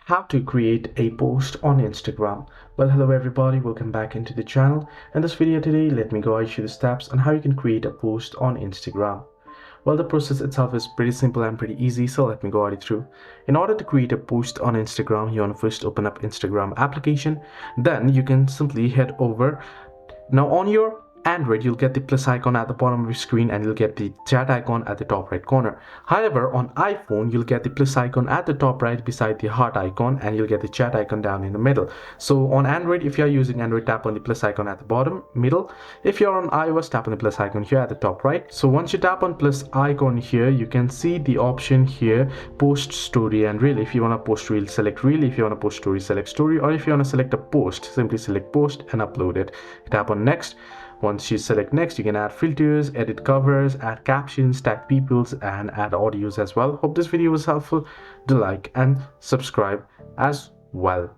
How to create a post on Instagram. Well, hello everybody, welcome back into the channel. In this video today, let me guide you the steps on how you can create a post on Instagram. Well, the process itself is pretty simple and pretty easy, so let me guide you through. In order to create a post on Instagram, you want to first open up Instagram application. Then you can simply head over. Now on your Android, you'll get the plus icon at the bottom of your screen and you'll get the chat icon at the top right corner. However, on iPhone, you'll get the plus icon at the top right beside the heart icon and you'll get the chat icon down in the middle. So on Android, if you're using Android, tap on the plus icon at the bottom middle. If you're on iOS, tap on the plus icon here at the top right. So once you tap on plus icon here, you can see the option here, post, story and reel. If you want to post reel, select reel. If you want to post story, select story. Or if you want to select a post, simply select post and upload it. Tap on next. Once you select next, you can add filters, edit covers, add captions, tag peoples, and add audios as well. Hope this video was helpful. Do like and subscribe as well.